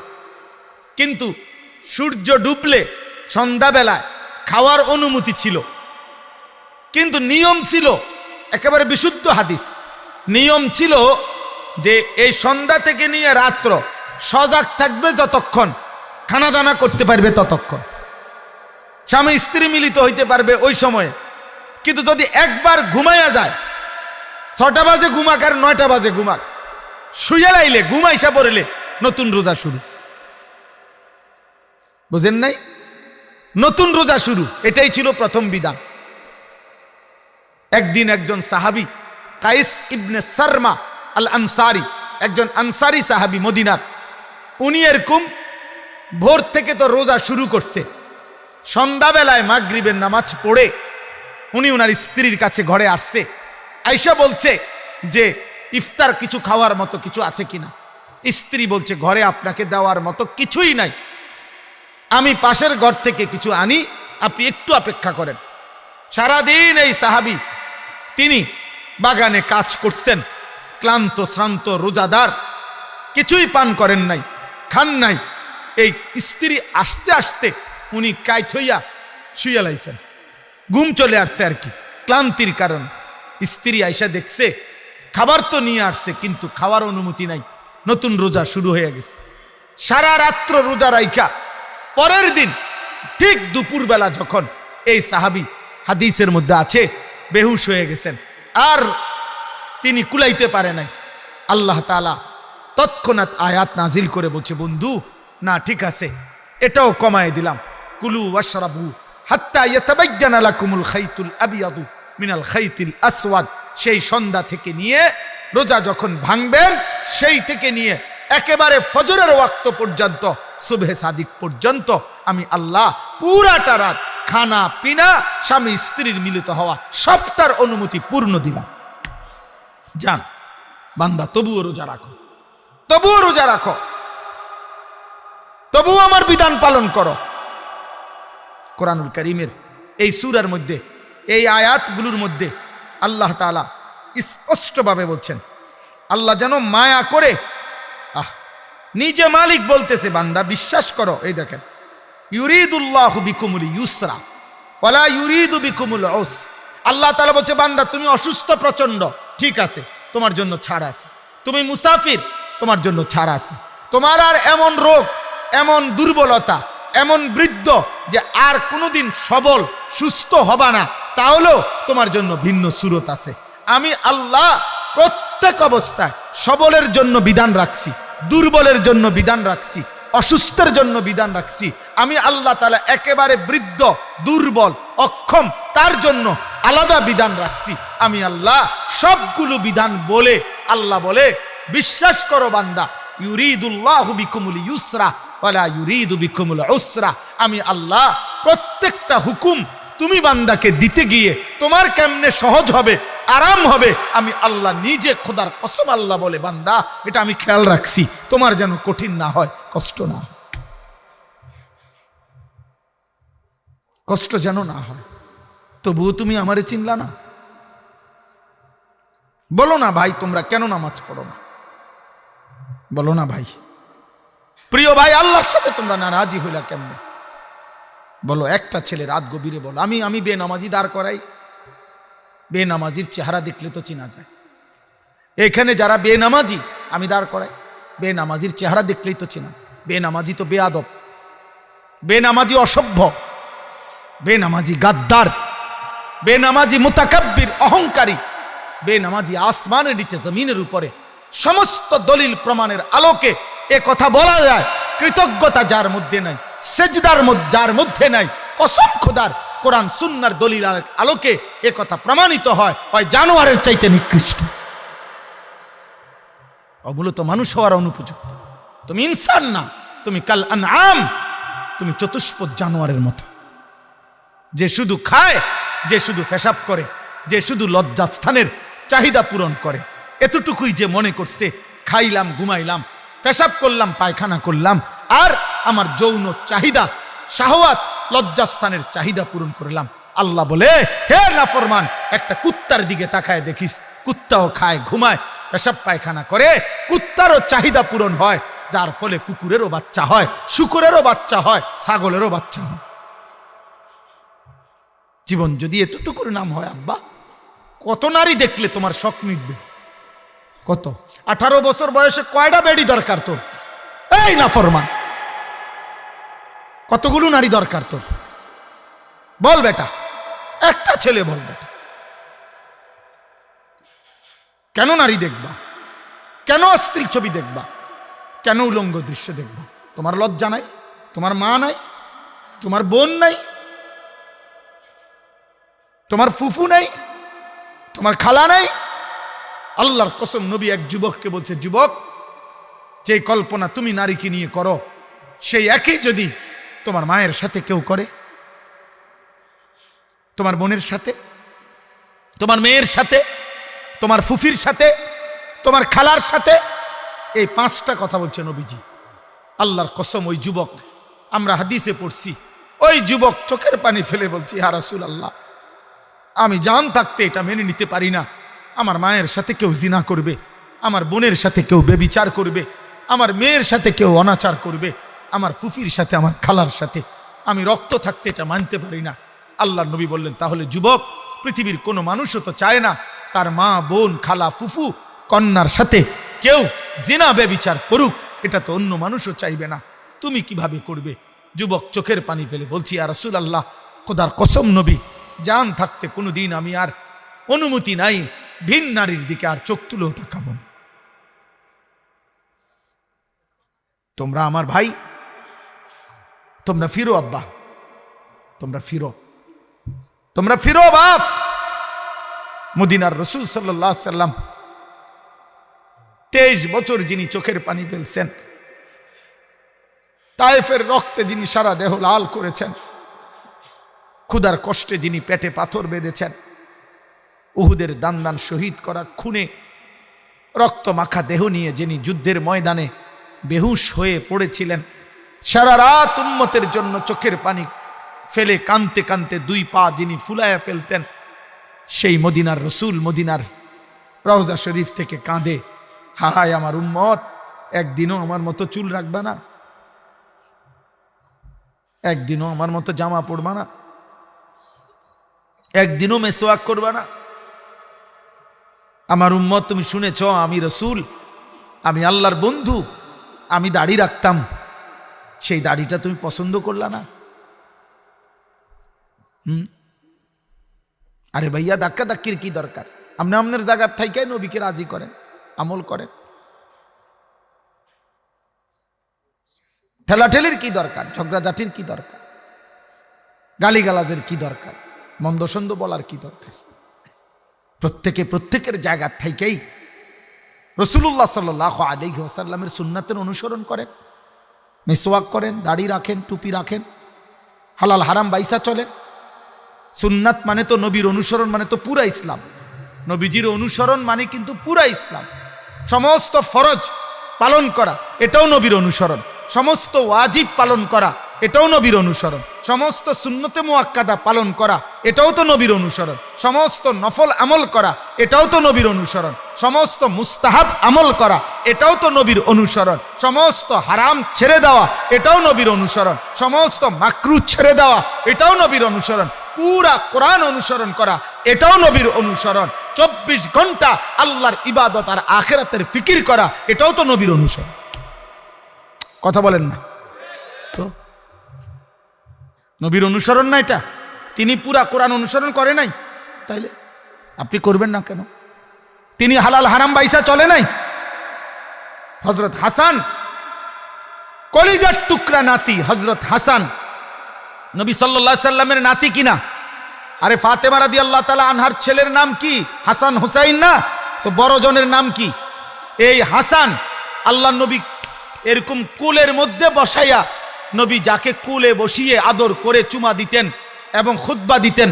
কিন্তু সূর্য ডুবলে সন্ধ্যাবেলায় খাওয়ার অনুমতি ছিল, কিন্তু নিয়ম ছিল একেবারে বিশুদ্ধ হাদিস, নিয়ম ছিল যে এই সন্ধ্যা থেকে নিয়ে রাত্র সজাগ থাকবে যতক্ষণ, খানা দানা করতে পারবে ততক্ষণ, স্বামী স্ত্রী মিলিত হইতে পারবে ওই সময়ে। কিন্তু যদি একবার ঘুমাইয়া যায়, 6টা বাজে ঘুমাক আর 9টা বাজে ঘুমাক, শুয়ে লাইলে ঘুমাইসা পড়লে নতুন রোজা শুরু। বুঝেন নাই? নতুন রোজা শুরু, এটাই ছিল প্রথম বিধান। একদিন একজন সাহাবী কাইস ইবনে সারমা আল আনসারি, একজন আনসারি সাহাবী মদিনার, উনি এরকম ভোর থেকে তো রোজা শুরু করছে, সন্ধ্যাবেলায় মাগরিবের নামাজ পড়ে উনি ওনার স্ত্রীর কাছে ঘরে আসছে, আয়েশা বলছে যে ইফতার কিছু খাওয়ার মতো কিছু আছে কিনা। স্ত্রী বলছে ঘরে আপনাকে দেওয়ার মতো কিছুই নাই, আমি পাশের ঘর থেকে কিছু আনি, আপনি একটু অপেক্ষা করেন। সারাদিন এই সাহাবী তিনি বাগানে কাজ করছেন, ক্লান্ত শ্রান্ত রোজাদার, কিছুই পান করেন নাই, খান নাই। এই স্ত্রী আসতে আসতে উনি কাইত হইয়া শুয়ে লাইছেন, ঘুম চলে আসছে আর কি, ক্লান্তির কারণে। স্ত্রী আইসা দেখছে খাবার তো নিয়ে আসছে, কিন্তু খাওয়ার অনুমতি নাই, নতুন রোজা শুরু হয়ে গেছে। সারা রাত্র রোজা রাইখা পরের দিন ঠিক দুপুরবেলা যখন এই সাহাবী, হাদিসের মধ্যে আছে, বেহুশ হয়ে গেছেন, আর তিনি কুলাইতে পারে নাই, আল্লাহ তাআলা তৎক্ষণাৎ আয়াত নাজিল করে বলছে বন্ধু না ঠিক আছে, এটাও কমায় দিলাম, কুলু ওয়াশরাবু হাত্তা ইয়াতাবায়্যানা লাকুমুল খাইতুল আবিয়াদু মিনাল খাইতিল আসওয়াদ। সেই সন্ধ্যা থেকে নিয়ে রোজা যখন ভাঙবেন সেই থেকে নিয়ে একেবারে ফজরের ওয়াক্ত পর্যন্ত, সুবহে সাদিক পর্যন্ত আমি আল্লাহ পুরাটা রাত খানা পিনা, স্বামী স্ত্রীর মিলিত হওয়া সবটার অনুমতি পূর্ণ দিলাম। যান, বান্দা তবুও রোজা রাখো, তবুও রোজা রাখো, তবুও আমার বিধান পালন করো। কোরআনুল কারীমের এই সূরার মধ্যে, এই আয়াতগুলোর মধ্যে আল্লাহ তাআলা স্পষ্টভাবে বলছেন, আল্লাহ যেন মায়া করে, নিজে মালিক বলতেছে, বান্দা বিশ্বাস করো। এই দেখেন, ইউরিদুল্লাহু বিকুমুল ইউসরা ওয়ালা ইউরিদু বিকুমুল উসরা। আল্লাহ তাআলা বলছে, বান্দা তুমি অসুস্থ প্রচন্ড, ঠিক আছে, তোমার জন্য ছাড় আছে। তুমি মুসাফির, তোমার জন্য ছাড় আছে। তোমার আর এমন রোগ, এমন দুর্বলতা, এমন বৃদ্ধ যে আর কোনোদিন সবল সুস্থ হবা না, তাহলেও তোমার জন্য ভিন্ন সুরত আছে। আমি আল্লাহ প্রত্যেক অবস্থায় সবলের জন্য বিধান রাখছি, দুর্বলের জন্য বিধান রাখছি, অসুস্থের জন্য বিধান রাখছি। আমি আল্লাহ তাআলা একেবারে বৃদ্ধ, দুর্বল, অক্ষম, তার জন্য আলাদা বিধান রাখছি। আমি আল্লাহ সবগুলো বিধান বলে আল্লাহ বলে, বিশ্বাস করো বান্দা, ইউরিদুল্লাহু বিকুমুল ইউসরা ওয়ালা ইউরিদু বিকুমুল উসরা। আমি আল্লাহ প্রত্যেকটা হুকুম তুমি বান্দাকে দিতে গিয়ে তোমার কেমনে সহজ হবে, আরাম হবে, আমি আল্লাহ নিজে, খোদার কসম আল্লাহ বলে, বান্দা এটা আমি খেয়াল রাখছি, তোমার যেন কঠিন না হয়, কষ্ট না হয়, কষ্ট যেন না হয়। তবুও তুমি আমারে চিনলা না। বলো না ভাই, তোমরা কেন নামাজ পড়ো না? বলো না ভাই, প্রিয় ভাই, আল্লাহর সাথে তোমরা নারাজি হইলা কেমনে? বলো। একটা ছেলে রাত গভীরে বলো, আমি বেনামাজি দাঁড় করাই, বেনামাজির চেহারা দেখলে তো চেনা যায়। এখানে যারা বেনামাজি আমি দাঁড় করাই, বেনামাজির চেহারা দেখলেই তো চেনা। বেনামাজি তো বেয়াদব, বেনামাজি অসভ্য, বেনামাজি গাদ্দার, বেনামাজি মুতাকাব্বির, অহংকারী, বেনামাজি আসমানের নিচে জমিনের উপরে। সমস্ত দলিল প্রমাণের আলোকে এ কথা বলা যায়। কৃতজ্ঞতা যার মধ্যে নাই, সেজদার যার মধ্যে নাই, কসম খোদার, কোরআন সুন্নাহর দলিল আলোকে এ কথা প্রমাণিত হয়, জানোয়ারের চাইতে নিকৃষ্ট। ওগুলো তো মানুষ হওয়ার অনুপযুক্ত। তুমি ইনসান না, তুমি কাল আনআম, তুমি চতুষ্পদ জানোয়ারের মতো, যে শুধু খায়, যে শুধু পেশাব করে, যে শুধু লজ্জাস্থানের চাহিদা পূরণ করে। এতটুকুই যে মনে করছে, খাইলাম, ঘুমাইলাম, পেশাব করলাম, পায়খানা করলাম, আর আমার যৌন চাহিদা, শাহওয়াত, লজ্জাস্থানের চাহিদা পূরণ করলাম। আল্লাহ বলে, হে নাফরমান, একটা কুত্তার দিকে তাকায় দেখিস, কুত্তাও খায়, ঘুমায়, পেশাব পায়খানা করে, কুত্তারও চাহিদা পূরণ হয়, যার ফলে কুকুরেরও বাচ্চা হয়, শুকুরেরও বাচ্চা হয়, ছাগলেরও বাচ্চা হয়। জীবন যদি এতটুকুর নাম হয়, আব্বা, কত নারী দেখলে তোমার শখ মিটবে? কত? 18 বছর বয়সে কয়টা বেডি দরকার তোর? এই নাফরমান, কতগুলো নারী দরকার তোর? বল বেটা, একটা ছেলে বল বেটা। কেন নারী দেখবা? কেন অশ্লীল ছবি দেখবা? কেন উলঙ্গ দৃশ্য দেখবা? তোমার লজ্জা নাই? তোমার মা নাই? তোমার বোন নাই? তোমার ফুফু নাই? তোমার খালা নাই? আল্লাহর কসম, নবী এক যুবককে বলছে, যুবক, যে কল্পনা তুমি নারীকে নিয়ে করো, সেই একই যদি তোমার মায়ের সাথে কেউ করে, তোমার বোনের সাথে, তোমার মেয়ের সাথে, তোমার ফুফির সাথে, তোমার খালার সাথে, এই 5টা কথা বলছে নবীজি। আল্লাহর কসম, ওই যুবক, আমরা হাদিসে পড়ছি, ওই যুবক চোখের পানি ফেলে বলছি, ইয়া রাসূলুল্লাহ, আমি জান থাকতে এটা মেনে নিতে পারি না। আমার মায়ের সাথে কেউ জিনা করবে, আমার বোনের সাথে কেউ বেবিচার করবে, আমার মেয়ের সাথে কেউ অনাচার করবে, আমার ফুফির সাথে, আমার খালার সাথে, আমি রক্ত থাকতে এটা মানতে পারি না। আল্লাহর নবী বললেন, তাহলে যুবক, পৃথিবীর কোনো মানুষও তো চায় না তার মা, বোন, খালা, ফুফু, কন্যার সাথে কেউ জিনা বেবিচার করুক, এটা তো অন্য মানুষও চাইবে না, তুমি কিভাবে করবে? যুবক চোখের পানি ফেলে বলছি, ইয়া রাসূলুল্লাহ, খোদার কসম নবী, জান থাকতে কোনোদিন আমি আর অনুমতি নাই ভিন নারীর দিকে আর চোখ তুলেও তাকাবো। তোমরা আমার ভাই, তোমরা ফিরো আব্বা, তোমরা ফিরো, তোমরা ফিরো বাপ। মদিনার রাসূল সাল্লাল্লাহু আলাইহি সাল্লাম 23 বছর যিনি চোখের পানি ফেলছেন, তায়েফের রক্তে যিনি সারা দেহ লাল করেছেন, ক্ষুধার কষ্টে যিনি পেটে পাথর বেঁধেছেন, উহুদের দান শহীদ করা খুনে রক্ত মাখা দেহ নিয়ে যিনি যুদ্ধের ময়দানে বেহুশ হয়ে পড়েছিলেন, সারা রাত উম্মতের জন্য চোখের পানি ফেলে কাঁদতে কাঁদতে দুই পা যিনি ফুলায়া ফেলতেন, সেই মদিনার রসুল মদিনার রওজা শরীফ থেকে কাঁদে, হায় আমার উম্মত, একদিনও আমার মতো চুল রাখবা না, একদিনও আমার মতো জামা পরবা না, একদিনও মেসওয়াক করবা না। আমার উম্মত, তুমি শুনেছ আমি রসুল, আমি আল্লাহর বন্ধু, আমি দাড়ি রাখতাম, সেই দাড়িটা তুমি পছন্দ করলা না। আরে ভাইয়া, ধাক্কা ধাক্কির কি দরকার? আপনি আপনার জায়গার থাইকে নবীকে রাজি করেন, আমল করেন। ঠেলাঠেলির কি দরকার? ঝগড়াঝাটির কি দরকার? গালিগালাজের কি দরকার? মন্দসন্দ বলার কি দরকার? প্রত্যেকে প্রত্যেকের জায়গার থাইকেই রাসূলুল্লাহ সাল্লাল্লাহু আলাইহি ওয়াসাল্লামের সুন্নাতের অনুসরণ করেন, মিসওয়াক করেন, দাড়ি রাখেন, টুপি রাখেন, হালাল হারাম বাইসা চলেন। সুন্নাত মানে তো নবীর অনুসরণ, মানে তো পুরা ইসলাম। নবীজির অনুসরণ মানে কিন্তু পুরা ইসলাম। সমস্ত ফরজ পালন করা, এটাও নবীর অনুসরণ। সমস্ত ওয়াজিব পালন করা, এটাও নবীর অনুসরণ। সমস্ত সুন্নতে মুআক্কাদা পালন করা, এটাও তো নবীর অনুসরণ। সমস্ত নফল আমল করা, এটাও তো নবীর অনুসরণ। সমস্ত মুস্তাহাব আমল করা, এটাও তো নবীর অনুসরণ। সমস্ত হারাম ছেড়ে দেওয়া, এটাও নবীর অনুসরণ। সমস্ত মাকরু ছেড়ে দেওয়া, এটাও নবীর অনুসরণ। পুরা কোরআন অনুসরণ করা, এটাও নবীর অনুসরণ। 24 ঘন্টা আল্লাহর ইবাদত আর আখিরাতের ফিকির করা, এটাও তো নবীর অনুসরণ। কথা বলেন না তো? নবীর অনুসরণ না এটা? তিনি পুরা কোরআন অনুসরণ করে নাই, তাইলে আপনি করবেন না কেন? তিনি হালাল হারাম বাইসা চলে নাই? হযরত হাসান, কলিজার টুকরা নাতি হযরত হাসান, নবী সাল্লাল্লাহু আলাইহি সাল্লামের নাতি কিনা? আরে ফাতেমা রাদিয়াল্লাহু তাআলা আনহার ছেলের নাম কি? হাসান হুসাইন না? তো বড় জনের নাম কি? এই হাসান। আল্লাহ নবী এরকম কুলের মধ্যে বসাইয়া, নবী যাকে কুলে বসিয়ে আদর করে চুমা দিতেন এবং খুতবা দিতেন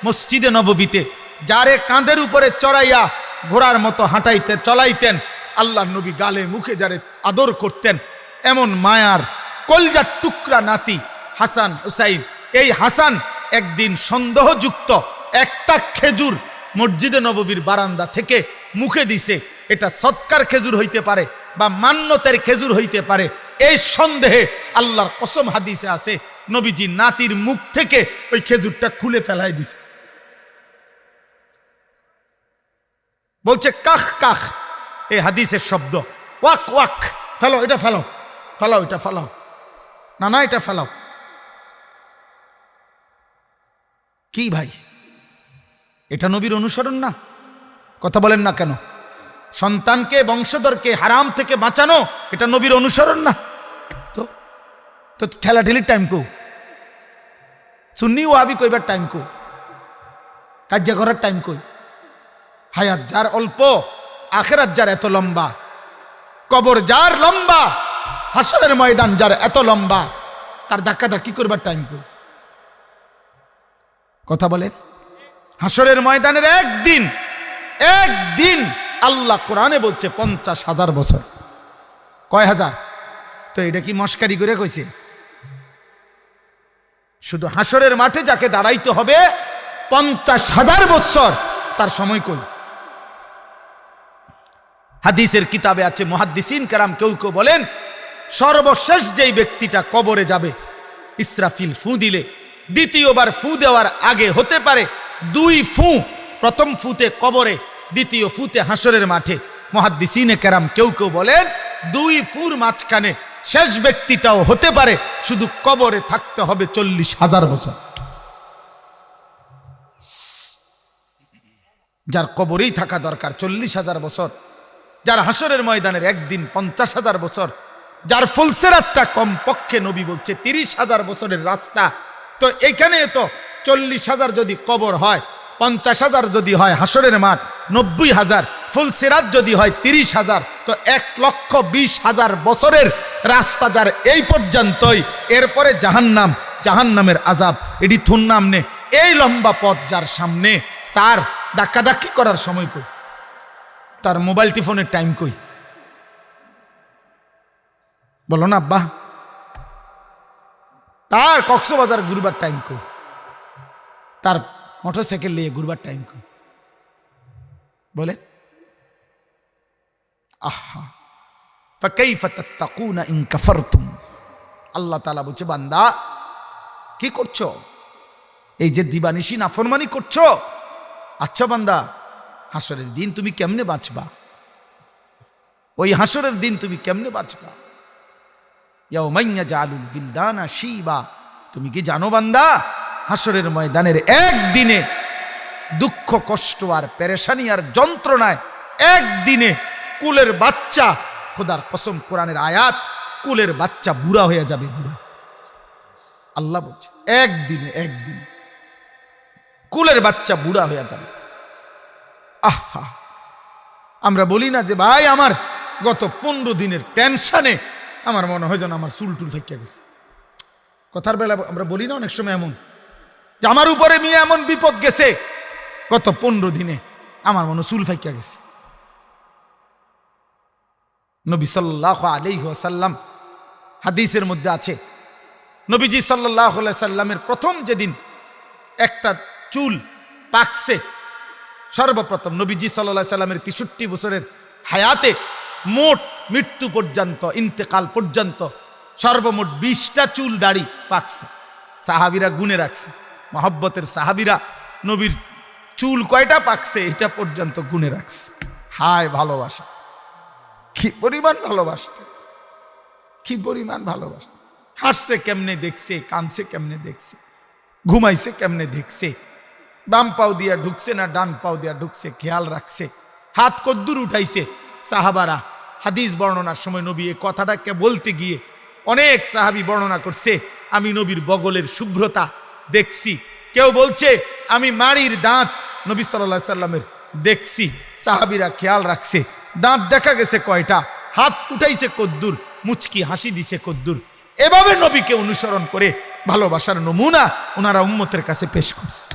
মসজিদে নববীতে, যারে কাঁধের উপরে চড়াইয়া ঘোড়ার মতো হাঁটাইতে চলাইতেন, আল্লাহ নবী গালে মুখে যারে আদর করতেন, এমন মায়ার কলজার টুকরা নাতি হাসান হুসাইন। এই হাসান একদিন সন্দেহযুক্ত একটা খেজুর মসজিদে নববীর বারান্দা থেকে মুখে দিছে। এটা সৎকার খেজুর হইতে পারে বা মান্যতের খেজুর হইতে পারে, এই সন্দেহে আল্লাহর কসম হাদিসে আছে, নবীজি নাতির মুখ থেকে ওই খেজুরটা খুলে ফেলাই দিছে। বলছে কাখ কাখ, এই হাদিসের শব্দ। ওয়াক ওয়াক, ফেলো এটা, ফেলো ফেলাও এটা, ফেলাও না, না এটা ফেলাও। কি ভাই, এটা নবীর অনুসরণ না? কথা বলেন না কেন? সন্তানকে বংশধরকে হারাম থেকে বাঁচানো, এটা নবীর অনুসরণ না? তো তো ঠেলাঠেলির টাইম কো? সুন্নি ওয়াহাবি কইবার টাইম কো? কাজ্জা করার টাইম কই? হায়াত যার অল্প, আখিরাত যার এত লম্বা, কবর যার লম্বা, হাসরের ময়দান যার এত লম্বা, তার ধাক্কা ধাক্কি করবার টাইম কই? কথা বলেন। হাসরের ময়দানের একদিন, একদিন আল্লাহ কোরআনে বলছে 50,000 বছর। কয় হাজার? তো এটা কি মস্কারি করে কইছে? শুধু হাসরের মাঠে যাকে দাঁড়াইতে হবে 50,000 বছর, তার সময় কই? হাদিসের কিতাবে আছে, মুহাদ্দিসিন কেরাম কেউ কেউ বলেন, সর্বশেষ যেই ব্যক্তিটা কবরে যাবে, ইসরাফিল ফু দিলে দ্বিতীয়বার ফু দেওয়ার আগে হতে পারে 2 ফু, প্রথম ফুতে কবরে, দ্বিতীয় ফুতে হাসরের মাঠে। মুহাদ্দিসিনে কেরাম কেউ কেউ বলেন 2 ফুর মাঝখানে শেষ ব্যক্তিটাও হতে পারে, শুধু কবরে থাকতে হবে 40,000 বছর। যার কবরেই থাকা দরকার 40,000 বছর, যার হাসরের ময়দানের একদিন 50,000 বছর, যার ফুলসেরাতটা কম পক্ষে নবী বলছে 30,000 বছরের রাস্তা। তো এখানে তো 40,000 যদি কবর হয়, 50,000 যদি হয় হাসরের মাঠ, 90,000, ফুলসিরাত যদি হয় 30,000, তো 1,20,000 বছরের রাস্তা যার এই পর্যন্তই। এরপরে জাহান্নাম, জাহান্নামের আযাব, এটি থুন নামনে, এই লম্বা পথ যার সামনে, তার ধাক্কাধাক্কি করার সময় কই? তার মোবাইল টিফোনের টাইম কই? বলো না আব্বা। তার কক্সবাজার ঘুরবার টাইম কই? তার মোটরসাইকেল নিয়ে ঘুরবার টাইম কই? বলে আহা ফাকাইফা তাত্তাকুনা ইন কাফারতুম। আল্লাহ তাআলা বলছে, বান্দা কি করছো? এই যে দিবানিশি নাফরমানি করছো, আচ্ছা বান্দা, হাসরের দিন তুমি কেমনে বাঁচবা? ওই হাসরের দিন তুমি কেমনে বাঁচবা? ইয়াউমা ইয়াজালুল বিলদানা শিবা। তুমি কি জানো বান্দা, হাসরের ময়দানের একদিনে দুঃখ কষ্ট আর পেরেশানি আর যন্ত্রণায় একদিনে কুলের বাচ্চা, খোদার কসম কোরআনের আয়াত, কুলের বাচ্চা বুড়া হয়ে যাবে। বুড়া, আল্লাহ বলছে একদিনে কুলের বাচ্চা বুড়া হয়ে যাবে। আহা, আমরা বলি না যে ভাই আমার গত 15 দিনের টেনশনে আমার মনে হয় যেন আমার চুল টুল ফাইকা গেছে। কথার বেলা আমরা বলি না অনেক সময় এমন, যে আমার উপরে নিয়ে এমন বিপদ গেছে গত 15 দিনে আমার মনে চুল ফাইকা গেছে। নবী সাল্লাল্লাহু আলাইহি ওয়াসাল্লাম হাদিসের মধ্যে আছে, নবীজি সাল্লাল্লাহু আলাইহি সাল্লামের প্রথম যেদিন একটা চুল পাকছে, সর্বপ্রথম নবীজি সাল্লাল্লাহু আলাইহি সাল্লামের 63 বছরের হায়াতে মোট মৃত্যু পর্যন্ত, ইন্তেকাল পর্যন্ত সর্বমোট 20টা চুল দাড়ি পাকছে। সাহাবীরা গুনে রাখছে, মহব্বতের সাহাবীরা নবীর চুল কয়টা পাকছে এটা পর্যন্ত গুনে রাখছে। হায় ভালোবাসা, কি পরিমাণ ভালোবাসতে, কি পরিমাণ ভালোবাসতে। হাসছে কেমনে দেখছে, কাঁদছে কেমনে দেখছে, ঘুমাইছে কেমনে দেখছে, বাম পাও দিয়া ঢুকছে না ডান পাও দিয়া ঢুকছে খেয়াল রাখছে, হাত কদ্দুর উঠাইছে। সাহাবারা হাদিস বর্ণনার সময় নবী এই কথাটাকে বলতে গিয়ে অনেক সাহাবী বর্ণনা করছে, আমি নবীর বগলের শুভ্রতা দেখছি। কেউ বলছে আমি মাড়ির দাঁত নবী সাল্লাল্লাহু আলাইহি সাল্লামের দেখছি। সাহাবীরা খেয়াল রাখছে, দাঁত দেখা গেছে কয়টা, হাত উঠাইছে কদ্দুর, মুচকি হাসি দিছে কদ্দুর। এভাবে নবীকে অনুসরণ করে ভালোবাসার নমুনা ওনারা উম্মতের কাছে পেশ করছে।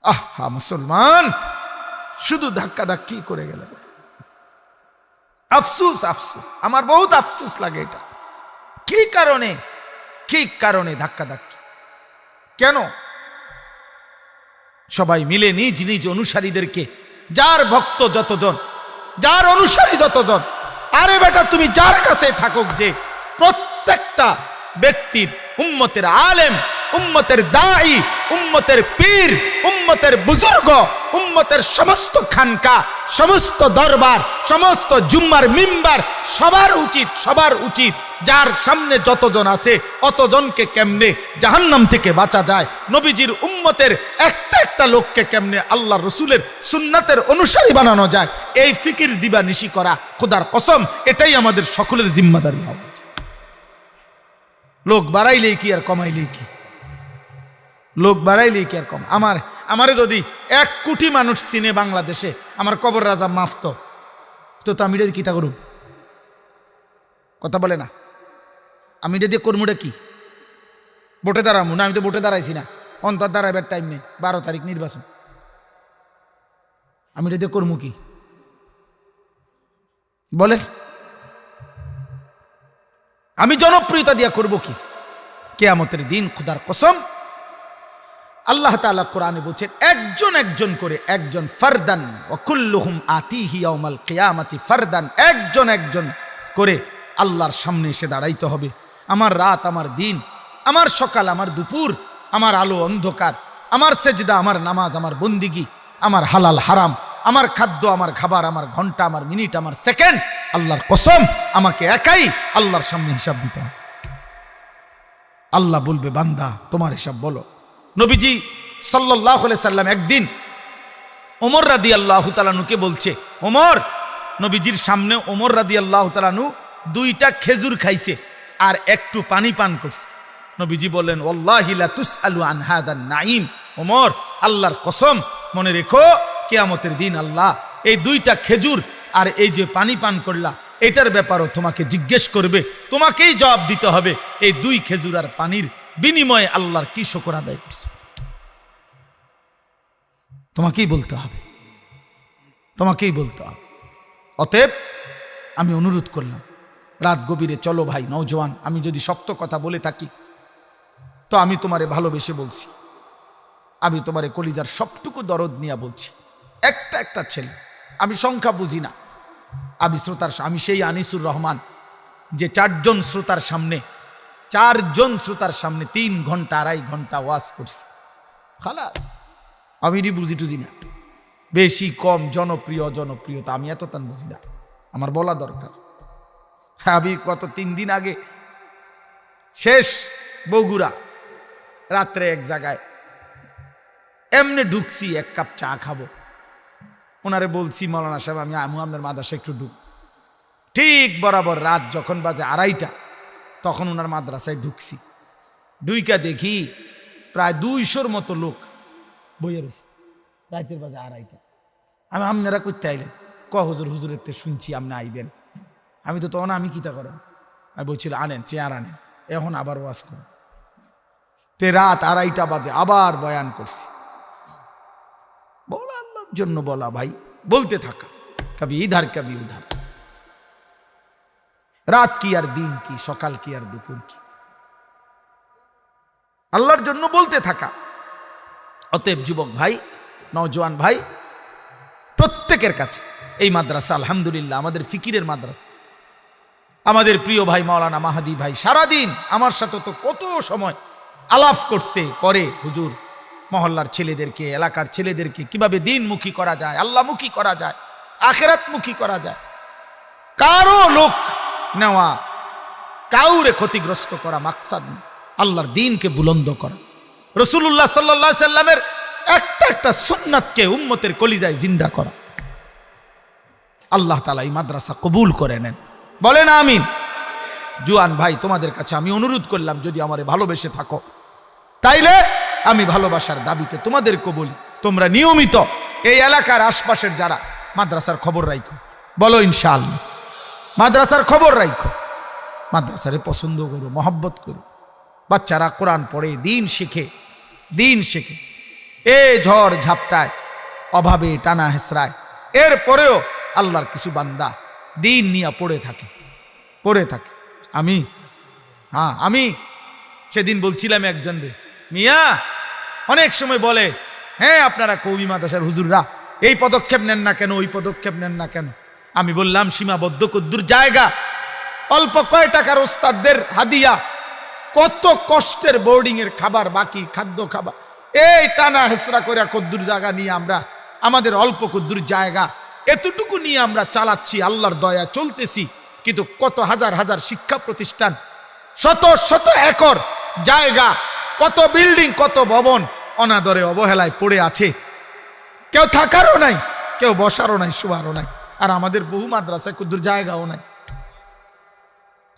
আহা মুসলমান, শুধু ধাক্কা ধাক্কি করে গেল। আফসুস, আফসুস, আমার বহুত আফসুস লাগে এটা। কি কারণে ধাক্কা ধাক্কি? কেন? সবাই মিলে নিজ নিজ অনুসারীদেরকে, যার ভক্ত যতজন, যার অনুসারী যতজন, আরে বেটা তুমি যার কাছে থাকুক, যে প্রত্যেকটা ব্যক্তির, উম্মতের আলেম, উম্মতের দাঈ, উম্মতের পীর, উম্মতের বুজুর্গ, উম্মতের সমস্ত খানকা, সমস্ত দরবার, সমস্ত জুম্মার মিম্বার, সবার উচিত যার সামনে যতজন আছে অতজনকে কেমনে জাহান্নাম থেকে বাঁচা যায়, নবীজির উম্মতের একটা লোককে কেমনে আল্লাহ রসুলের সুন্নাতের অনুসারী বানানো যায়, এই ফিকির দিবানিশি করা, খোদার কসম এটাই আমাদের সকলের জিম্মাদারি হবে। লোক বাড়াইলেই কি আর কমাইলেই কি? লোক বাড়াইলেই কি আর কম? আমারে যদি 1 কোটি মানুষ চিনে বাংলাদেশে, আমার কবর রাজা মাফ তো আমি এটা কি তা করব? কথা বলে না, আমি এটা দিয়ে কর্মটা কি? ভোটে দাঁড়াবো না? আমি তো ভোটে দাঁড়াইছি না, অন্তর দাঁড়াইবার টাইম নেই, 12 তারিখ নির্বাচন, আমি এটা দিয়ে কর্ম কি বলে? আমি জনপ্রিয়তা দিয়া করব কি? কিয়ামতের দিন খোদার কসম আল্লাহ তাআলা কোরআনে বলছেন, একজন করে, একজন ফারদান, ওয়া কুল্লুহুম আতিহি ইয়াউমাল কিয়ামাতি ফারদান, একজন করে আল্লাহর সামনে এসে দাঁড়াইতে হবে। আমার রাত, আমার দিন, আমার সকাল, আমার দুপুর, আমার আলো অন্ধকার, আমার সেজদা, আমার নামাজ, আমার বন্দিগি, আমার হালাল হারাম, আমার খাদ্য, আমার খাবার, আমার ঘন্টা, আমার মিনিট, আমার সেকেন্ড, আল্লাহর কসম আমাকে একাই আল্লাহর সামনে হিসাব দিতে হবে। আল্লাহ বলবে, বান্দা তোমার হিসাব বলো। নবীজি সাল্লাল্লাহু আলাইহি সাল্লাম একদিন ওমর রাদিয়াল্লাহু তাআলা আনহুকে বলছে, ওমর, নবীজির সামনে ওমর রাদিয়াল্লাহু তাআলা আনহু 2টা খেজুর খাইছে আর একটু পানি পান করছে। নবীজি বলেন, ওয়াল্লাহি লা তুসআলু আন হাদান নাঈম, ওমর আল্লাহর কসম মনে রেখো, কিয়ামতের দিন আল্লাহ এই 2টা খেজুর আর এই যে পানি পান করলা এটার ব্যাপারও তোমাকে জিজ্ঞেস করবে, তোমাকেই জবাব দিতে হবে এই 2 খেজুর আর পানির বিনিময়ে আল্লাহর কি শুকর আদায় করছে, তোমাকেই বলতে হবে। তোমাকেই বলতে হবে। অতএব আমি অনুরোধ করলাম, রাত গভীরে চলো ভাই নওজোয়ান, আমি যদি শক্ত কথা বলে থাকি তো আমি তোমারে ভালোবেসে বলছি, আমি তোমারে কলিজার সবটুকু দরদ নিয়ে বলছি। একটা একটা ছেলে, আমি সংখ্যা বুঝি না, আমি সেই আনিসুর রহমান যে 4 জন শ্রোতার সামনে 3 ঘন্টা 2.5 ঘন্টা ওয়াজ করছি। খালাস, আমি বুঝি টুঝি না, বেশি কম জনপ্রিয় অজনপ্রিয়তা আমি এত তান বুঝি না, আমার বলা দরকার। আমি গত 3 দিন আগে শেষ বগুড়া রাত্রে এক জায়গায় এমনি ঢুকছি, 1 কাপ চা খাবো, ওনারে বলছি মৌলানা সাহেব আমি আপনার মাদ্রাসা একটু ঢুক। ঠিক বরাবর রাত যখন বাজে 2:30 তখন ওনার মাদ্রাসায় ঢুকছি। ঢুইকা দেখি প্রায় 200-র মতো লোক বইয়ে রয়েছে, রাতের বাজে 2:30। আমি আপনারা করতে আইলেন? হুজুরের তে শুনছি আপনি আইবেন। আমি তো তখন আমি কিতা করেন, আমি বলছিল আনেন চেয়ার আনেন, এখন আবার ওয়াজ করেন। তে রাত 2:30 বাজে আবার বয়ান করছি। বলা আল্লাহর জন্য বলা ভাই, বলতে থাকা, কবি ইধার কবি উধার। রাত কি আর দিন কি, সকাল কি আর দুপুর কি, আল্লাহর জন্য বলতে থাকা। অতএব যুবক ভাই, নওজোয়ান ভাই, প্রত্যেকের কাছে এই মাদ্রাসা আলহামদুলিল্লাহ আমাদের ফিকিরের মাদ্রাসা। আমাদের প্রিয় ভাই মাওলানা মাহাদি ভাই সারাদিন আমার সাথে তো কত সময় আলাপ করছে, করে হুজুর মহল্লার ছেলেদেরকে, এলাকার ছেলেদেরকে কিভাবে দিনমুখী করা যায়, আল্লাহমুখী করা যায়, আখিরাতমুখী করা যায়। কারো লোক নেওয়া, কাউরে ক্ষতিগ্রস্ত করা মাকসাদ না, আল্লাহর দ্বীনকে বুলন্দ করা, রাসূলুল্লাহ সাল্লাল্লাহু আলাইহি সাল্লামের একটা একটা সুন্নাতকে উম্মতের কলিজায় জিন্দা করা। আল্লাহ তাআলা এই মাদ্রাসা কবুল করে নেন, বলেন আমিন। জুয়ান ভাই, তোমাদের কাছে আমি অনুরোধ করলাম, যদি আমারে ভালোবেসে থাকো তাইলে আমি ভালোবাসার দাবিতে তোমাদেরকে বলি, তোমরা নিয়মিত এই এলাকার আশপাশের যারা মাদ্রাসার খবর রাখো, বলো ইনশাআল্লাহ মাদ্রাসার খবর রাখো, মাদ্রাসারে পছন্দ করো, মহব্বত করো। বাচ্চারা কোরআন পড়ে, দিন শেখে, দিন শেখে। এ ঝড় ঝাপটায়, অভাবে টানা হেসরায়, এরপরেও আল্লাহর কিছু বান্দা দিন নিয়ে পড়ে থাকে। আমি সেদিন বলছিলাম একজন রে, মিয়া অনেক সময় বলে, হ্যাঁ আপনারা কওমি মাদ্রাসার হুজুররা এই পদক্ষেপ নেন না কেন, ওই পদক্ষেপ নেন না কেন। আমি বললাম সীমাবদ্ধ কদ্দুর জায়গা, অল্প কয় টাকার ওস্তাদদের হাদিয়া, কত কষ্টের বোর্ডিং এর খাবার, বাকি খাদ্য খাবার, এই টানা হেসরা করে কদ্দুর জায়গা নিয়ে আমরা, আমাদের অল্প কদ্দুর জায়গা এতটুকু নিয়ে আমরা চালাচ্ছি, আল্লাহর দয়া চলতেছি। কিন্তু কত হাজার হাজার শিক্ষা প্রতিষ্ঠান, শত শত একর জায়গা, কত বিল্ডিং, কত ভবন অনাদরে অবহেলায় পড়ে আছে, কেউ থাকারও নাই, কেউ বসারও নাই, শোয়ারও নাই। আর আমাদের বহু মাদ্রাসায় কদ্দুর জায়গাও নাই।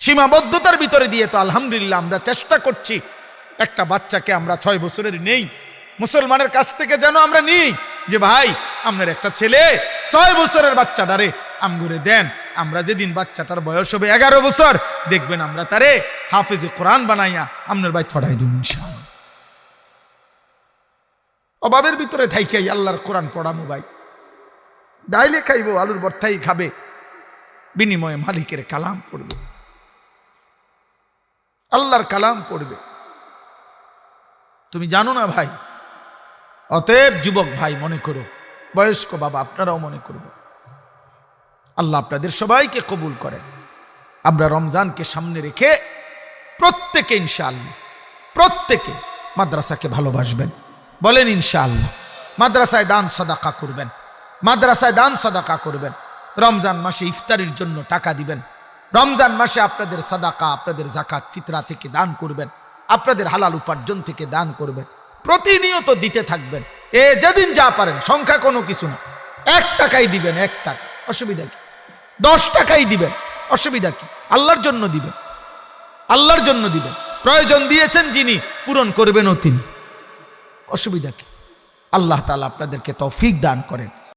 সীমাবদ্ধতার ভিতরে দিয়ে তো আলহামদুলিল্লাহ আমরা চেষ্টা করছি একটা বাচ্চাকে আমরা 6 বছরের নেই, মুসলমানের কাছ থেকে যেন আমরা নিই যে ভাই আপনার একটা ছেলে 6 বছরের বাচ্চাটারে আমগুরে দেন, আমরা যেদিন বাচ্চাটার বয়স হবে 11 বছর দেখবেন আমরা তারে হাফেজে কোরআন বানাইয়া আপনার বাইত পড়াই দিব ইনশাআল্লাহ। অভাবের ভিতরে থাইকাই আল্লাহর কোরআন পড়াবো ভাই, ডাইলে খাইবো, আলুর ভর্তাই খাবে, বিনিময়ে মালিকের কালাম পড়বে, আল্লাহর কালাম পড়বে। তুমি জানো না ভাই। অতএব যুবক ভাই মনে করো, বয়স্ক বাবা আপনারাও মনে করবে, আল্লাহ আপনাদের সবাইকে কবুল করেন। আমরা রমজানকে সামনে রেখে প্রত্যেকে ইনশাআল্লাহ, প্রত্যেকে মাদ্রাসাকে ভালোবাসবেন, বলেন ইনশাআল্লাহ। মাদ্রাসায় দান সাদাকা করবেন, মাদ্রাসায় দান সাদাকা করবেন। রমজান মাসে ইফতারির জন্য টাকা দিবেন, রমজান মাসে আপনাদের সাদাকা, আপনাদের যাকাত ফিতরা থেকে দান করবেন, আপনাদের হালাল উপার্জন থেকে দান করবেন, প্রতিনিয়ত দিতে থাকবেন। যেদিন যা পারেন, সংখ্যা কোনো কিছু না, 1 টাকাই দিবেন, 1 টাকা, অসুবিধা কি? 10 টাকাই দিবেন, অসুবিধা কি? আল্লাহর জন্য দিবেন, আল্লাহর জন্য দিবেন। প্রয়োজন দিয়েছেন যিনি, পূরণ করবেনও তিনি, অসুবিধা কি? আল্লাহ তাআলা আপনাদেরকে তৌফিক দান করেন।